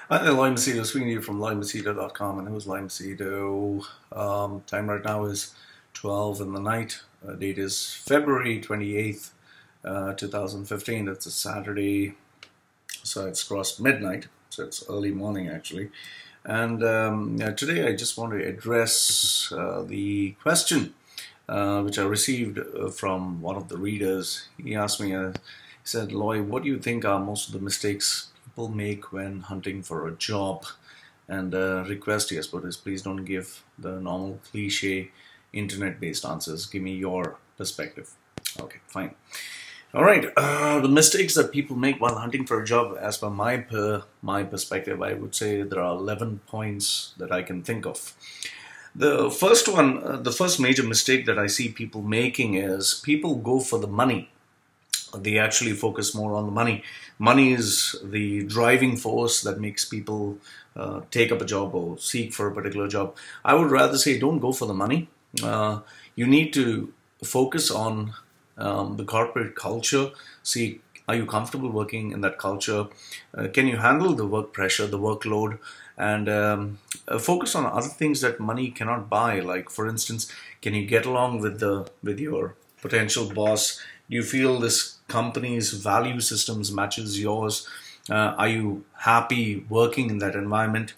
Hi there, Loy Machedo, speaking to you from loymachedo.com, and who's Loy Machedo? Time right now is 12 in the night. Date is February 28th, 2015. It's a Saturday, so it's crossed midnight, so it's early morning actually. And today I just want to address the question which I received from one of the readers. He asked me, he said, Loy, what do you think are most of the mistakes people make when hunting for a job? And request he has put is, please don't give the normal cliche internet-based answers. Give me your perspective. Okay, fine. All right, the mistakes that people make while hunting for a job, as per my perspective, I would say there are 11 points that I can think of. The first one, the first major mistake that I see people making is people go for the money. They actually focus more on the money. Money is the driving force that makes people take up a job or seek for a particular job. I would rather say don't go for the money. You need to focus on the corporate culture. See, are you comfortable working in that culture? Can you handle the work pressure, the workload? And focus on other things that money cannot buy. Like, for instance, can you get along with your potential boss? Do you feel this company's value systems matches yours? Are you happy working in that environment?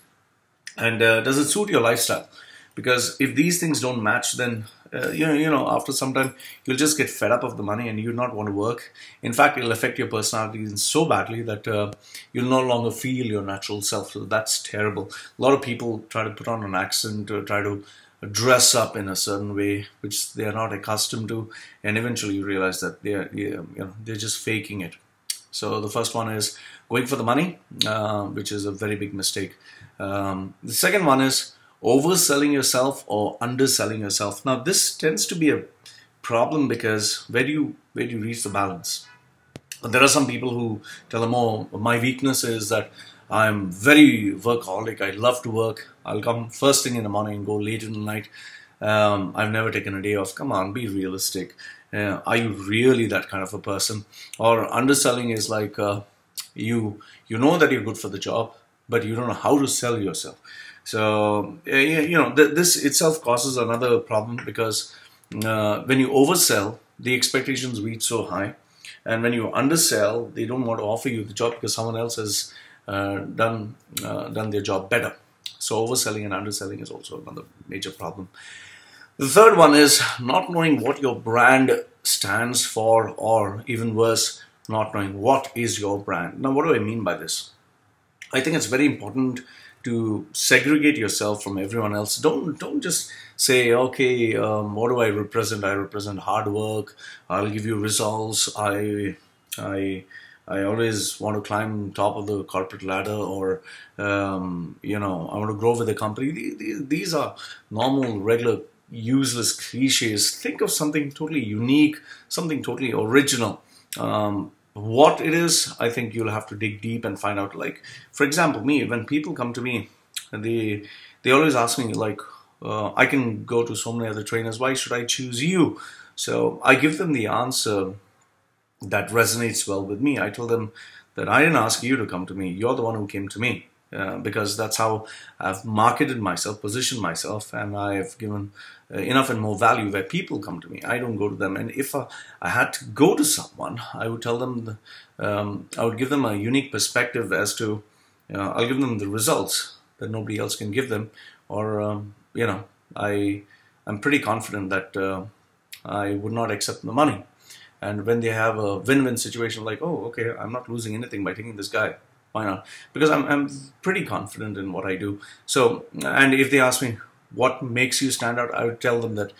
And does it suit your lifestyle? Because if these things don't match, then after some time you'll just get fed up of the money and you'll not want to work. In fact, it'll affect your personality so badly that you'll no longer feel your natural self. So that's terrible. A lot of people try to put on an accent or try to dress up in a certain way which they are not accustomed to, and eventually you realize that they're just faking it. So the first one is going for the money, which is a very big mistake. The second one is overselling yourself or underselling yourself. Now this tends to be a problem because where do you reach the balance? There are some people who tell them, oh, my weakness is that I'm very workaholic. I love to work. I'll come first thing in the morning and go late in the night. I've never taken a day off. Come on, be realistic. Are you really that kind of a person? Or underselling is like you know that you're good for the job, but you don't know how to sell yourself. So this itself causes another problem because when you oversell, the expectations reach so high, and when you undersell, they don't want to offer you the job because someone else has done their job better. So overselling and underselling is also another major problem. The third one is not knowing what your brand stands for, or even worse, not knowing what is your brand. Now, what do I mean by this? I think it's very important to segregate yourself from everyone else. Don't just say, okay, what do I represent? I represent hard work. I'll give you results. I always want to climb top of the corporate ladder, or I want to grow with the company. These are normal, regular, useless cliches. Think of something totally unique, something totally original. What it is, I think you'll have to dig deep and find out. Like, for example, me, when people come to me, they always ask me, like, I can go to so many other trainers, why should I choose you? So I give them the answer that resonates well with me. I tell them that I didn't ask you to come to me. You're the one who came to me. Because that's how I've marketed myself, positioned myself, and I've given enough and more value where people come to me. I don't go to them. And if I had to go to someone, I would tell them, I would give them a unique perspective as to, I'll give them the results that nobody else can give them, or, I'm pretty confident that I would not accept the money. And when they have a win-win situation, like, oh, okay, I'm not losing anything by taking this guy. Why not? Because I'm pretty confident in what I do. So, and if they ask me what makes you stand out, I would tell them that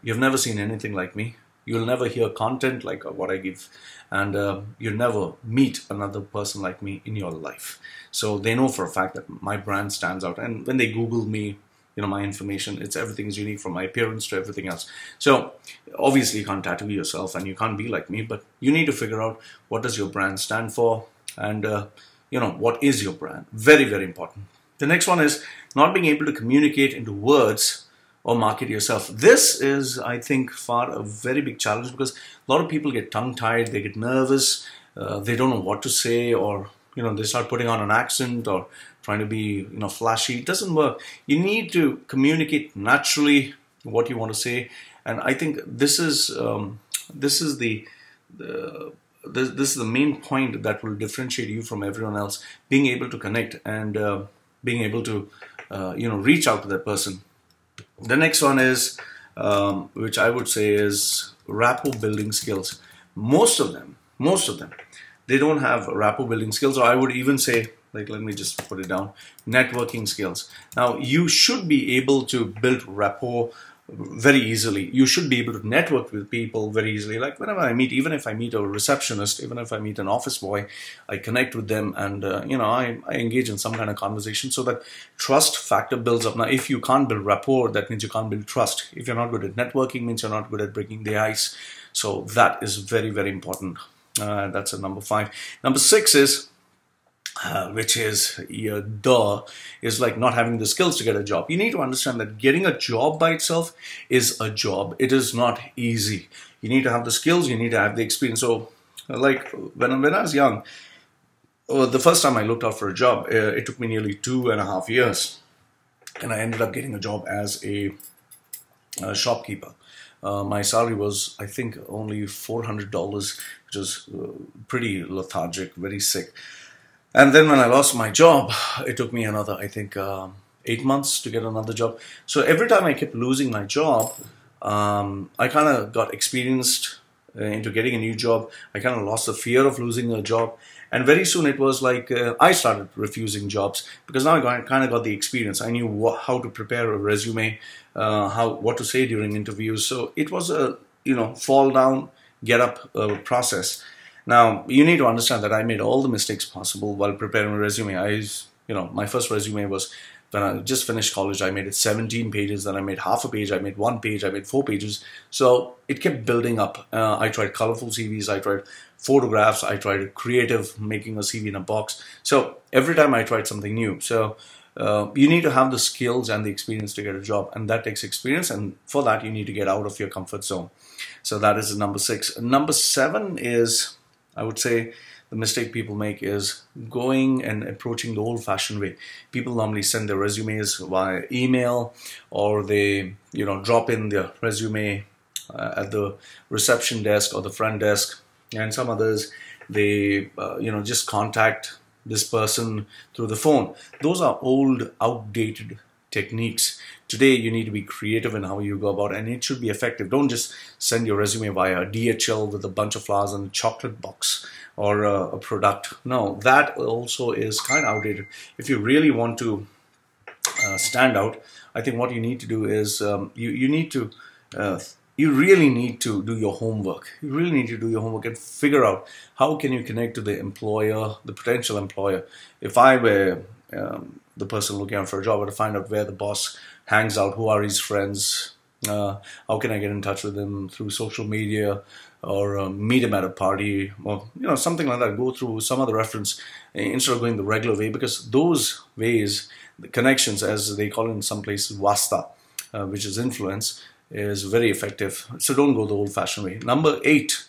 you've never seen anything like me. You'll never hear content like what I give, and you'll never meet another person like me in your life. So they know for a fact that my brand stands out. And when they Google me, my information, everything is unique, from my appearance to everything else. So obviously you can't tattoo yourself and you can't be like me, but you need to figure out what does your brand stand for, and what is your brand. Very, very important. The next one is not being able to communicate into words or market yourself. This is, I think, a very big challenge, because a lot of people get tongue-tied, they get nervous, they don't know what to say, or they start putting on an accent or trying to be, flashy. It doesn't work. You need to communicate naturally what you want to say, and I think this is the main point that will differentiate you from everyone else. Being able to connect and being able to reach out to that person. The next one is, which I would say is rapport building skills. Most of them, they don't have rapport building skills, or I would even say, like, let me just put it down, networking skills. Now, you should be able to build rapport very easily. You should be able to network with people very easily. Like whenever I meet, even if I meet a receptionist, even if I meet an office boy, I connect with them and, I engage in some kind of conversation so that trust factor builds up. Now, if you can't build rapport, that means you can't build trust. If you're not good at networking, means you're not good at breaking the ice. So that is very, very important. That's a number 5. Number 6 is, which is is like not having the skills to get a job. You need to understand that getting a job by itself is a job. It is not easy. You need to have the skills, you need to have the experience. So like when I was young, the first time I looked out for a job, it took me nearly 2.5 years, and I ended up getting a job as a shopkeeper. My salary was, I think, only $400, which was pretty lethargic, very sick. And then when I lost my job, it took me another, I think, 8 months to get another job. So every time I kept losing my job, I kind of got experienced into getting a new job. I kind of lost the fear of losing a job. And very soon it was like I started refusing jobs because now I kind of got the experience. I knew how to prepare a resume, what to say during interviews. So it was a fall down, get up process. Now, you need to understand that I made all the mistakes possible while preparing a resume. My first resume was when I just finished college. I made it 17 pages, then I made half a page, I made 1 page, I made 4 pages. So it kept building up. I tried colorful CVs, I tried photographs, I tried creative, making a CV in a box. So every time I tried something new. So you need to have the skills and the experience to get a job, and that takes experience, and for that you need to get out of your comfort zone. So that is number 6. Number 7 is, I would say, the mistake people make is going and approaching the old-fashioned way. People normally send their resumes via email, or they, drop in their resume at the reception desk or the front desk. And some others, they, just contact this person through the phone. Those are old, outdated techniques. Today, you need to be creative in how you go about it, and it should be effective. Don't just send your resume via DHL with a bunch of flowers and a chocolate box or a product. No, that also is kind of outdated. If you really want to stand out, I think what you need to do is you really need to do your homework. You really need to do your homework and figure out how can you connect to the employer, the potential employer. If I were the person looking out for a job, I would find out where the boss hangs out, who are his friends, how can I get in touch with him through social media, or meet him at a party, or something like that. Go through some other reference instead of going the regular way, because those ways, the connections, as they call it in some places, vasta, which is influence, is very effective. So don't go the old-fashioned way. Number 8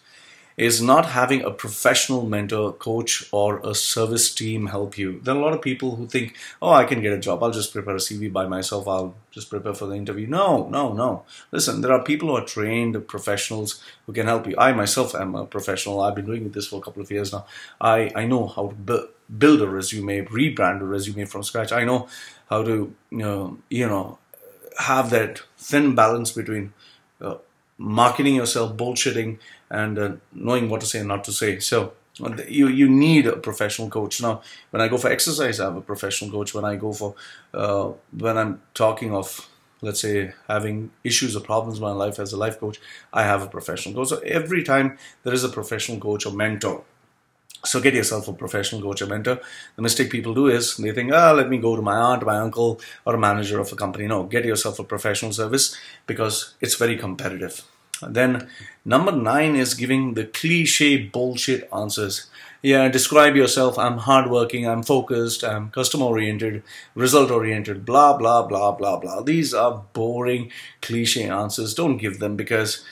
is not having a professional mentor, coach, or a service team help you. There are a lot of people who think, oh, I can get a job. I'll just prepare a CV by myself. I'll just prepare for the interview. No. Listen, there are people who are trained professionals who can help you. I myself am a professional. I've been doing this for a couple of years now. I know how to build a resume, rebrand a resume from scratch. I know how to, have that thin balance between marketing yourself, bullshitting, and knowing what to say and not to say. So you need a professional coach. Now, when I go for exercise, I have a professional coach. When I go for, when I'm talking of, let's say, having issues or problems in my life as a life coach, I have a professional coach. So every time there is a professional coach or mentor. So get yourself a professional coach or mentor. The mistake people do is they think, let me go to my aunt, my uncle, or a manager of a company. No, get yourself a professional service because it's very competitive. And then number 9 is giving the cliche bullshit answers. Yeah, describe yourself. I'm hardworking, I'm focused, I'm customer-oriented, result-oriented, blah, blah, blah, blah, blah. These are boring cliche answers. Don't give them, because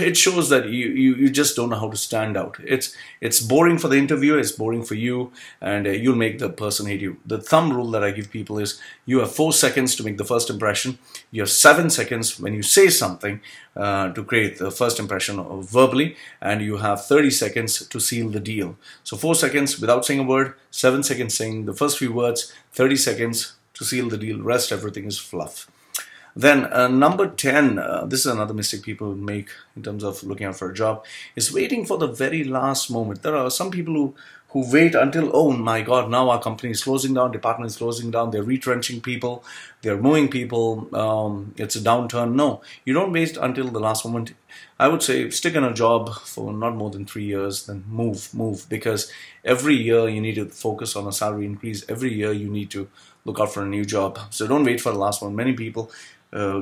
it shows that you just don't know how to stand out. It's boring for the interviewer, it's boring for you, and you'll make the person hate you. The thumb rule that I give people is you have 4 seconds to make the first impression. You have 7 seconds when you say something to create the first impression verbally, and you have 30 seconds to seal the deal. So 4 seconds without saying a word, 7 seconds saying the first few words, 30 seconds to seal the deal. Rest, everything is fluff. Then number 10, this is another mistake people make in terms of looking out for a job, is waiting for the very last moment. There are some people who wait until, oh my God, now our company is closing down, department is closing down, they're retrenching people, they're moving people, it's a downturn. No, you don't wait until the last moment. I would say stick in a job for not more than 3 years, then move, because every year you need to focus on a salary increase. Every year you need to look out for a new job. So don't wait for the last one. Many people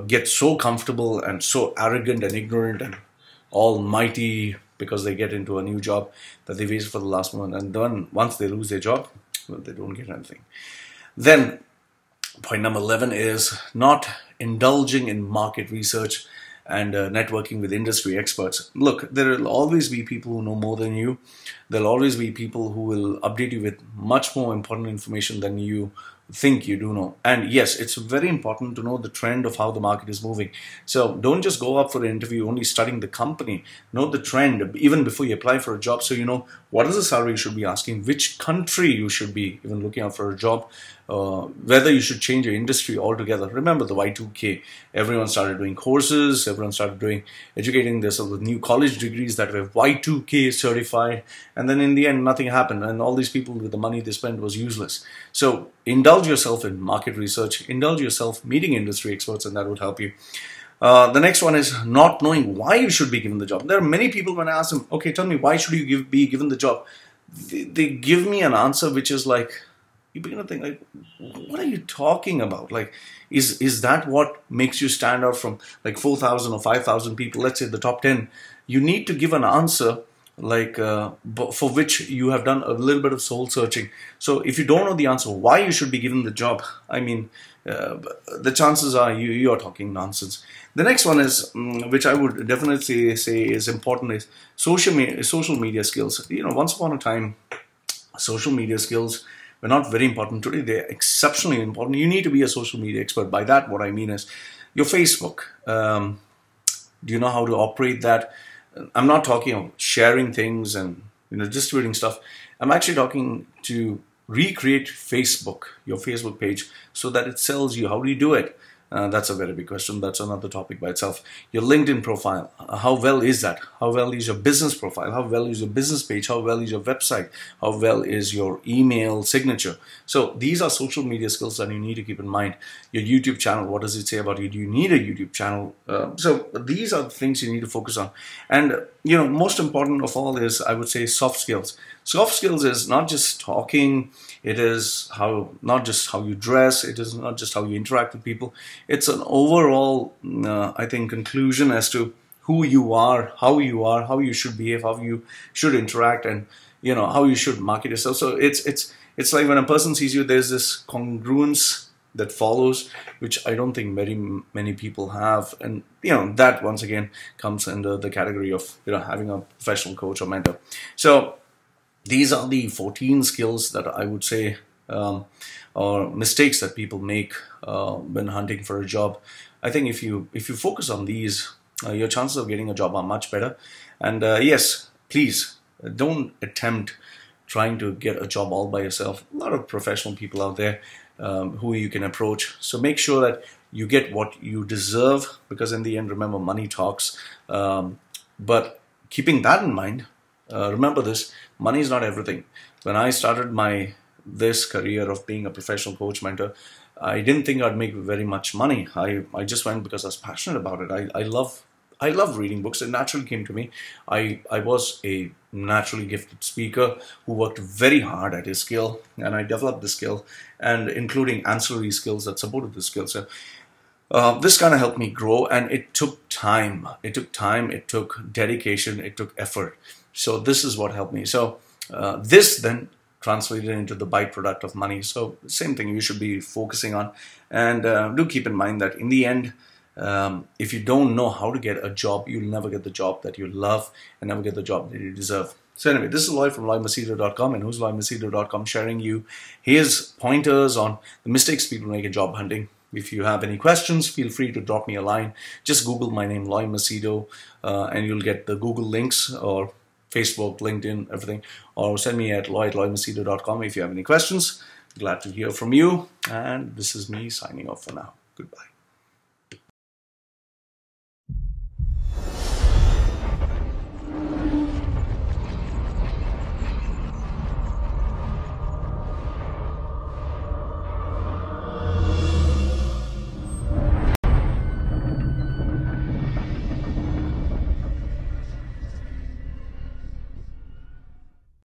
get so comfortable and so arrogant and ignorant and almighty because they get into a new job that they wait for the last one, and then once they lose their job, well, they don't get anything. Then point number 11 is not indulging in market research and networking with industry experts. Look, there will always be people who know more than you. There'll always be people who will update you with much more important information than you think you do know. And yes, it's very important to know the trend of how the market is moving. So don't just go up for an interview only studying the company. Know the trend even before you apply for a job, so you know what is the salary you should be asking, which country you should be even looking out for a job, whether you should change your industry altogether. Remember the Y2K. Everyone started doing courses, everyone started doing educating themselves with new college degrees that were Y2K certified, and then in the end nothing happened, and all these people with the money they spent was useless. So indulge yourself in market research, indulge yourself meeting industry experts, and that would help you. The next one is not knowing why you should be given the job. There are many people, when I ask them, okay, tell me, why should you be given the job? They give me an answer which is like, you begin to think, like, what are you talking about? Like, is that what makes you stand out from like 4,000 or 5,000 people, let's say the top 10? You need to give an answer like for which you have done a little bit of soul searching. So if you don't know the answer why you should be given the job, I mean, the chances are you are talking nonsense. The next one is, which I would definitely say is important, is social media skills. You know, once upon a time, social media skills were not very important. Today, they're exceptionally important. You need to be a social media expert. By that, what I mean is your Facebook. Do you know how to operate that? I'm not talking of sharing things and distributing stuff. I'm actually talking to recreate Facebook, your Facebook page, so that it sells you. How do you do it? That's a very big question. That's another topic by itself. Your LinkedIn profile, how well is that? How well is your business profile? How well is your business page? How well is your website? How well is your email signature? So these are social media skills that you need to keep in mind. Your YouTube channel, what does it say about you? Do you need a YouTube channel? So these are the things you need to focus on. And most important of all is, I would say, soft skills. Soft skills is not just talking. It is not just how you dress. It is not just how you interact with people. It's an overall, I think, conclusion as to who you are, how you should behave, how you should interact, and how you should market yourself. So it's like when a person sees you, there's this congruence that follows, which I don't think very many people have, and that once again comes under the category of having a professional coach or mentor. So these are the 14 skills that I would say or mistakes that people make when hunting for a job. I think if you focus on these, your chances of getting a job are much better. And yes, please don't attempt trying to get a job all by yourself. A lot of professional people out there who you can approach. So make sure that you get what you deserve, because in the end, remember, money talks. But keeping that in mind, remember this, money is not everything. When I started this career of being a professional coach mentor, I didn't think I'd make very much money. I just went because I was passionate about it. I love reading books. It naturally came to me. I was a naturally gifted speaker who worked very hard at his skill, and I developed the skill, and including ancillary skills that supported the skill. So this kind of helped me grow, and it took time. It took dedication, it took effort. So this is what helped me. So this then translated into the byproduct of money. So same thing you should be focusing on. And do keep in mind that in the end, If you don't know how to get a job, you'll never get the job that you love and never get the job that you deserve. So anyway, this is Loy from LoyMachedo.com, and who's LoyMachedo.com, sharing you his pointers on the mistakes people make in job hunting. If you have any questions, feel free to drop me a line. Just Google my name, Loy Machedo, and you'll get the Google links, or Facebook, LinkedIn, everything. Or send me at loy@loymachedo.com if you have any questions. Glad to hear from you. And this is me signing off for now. Goodbye.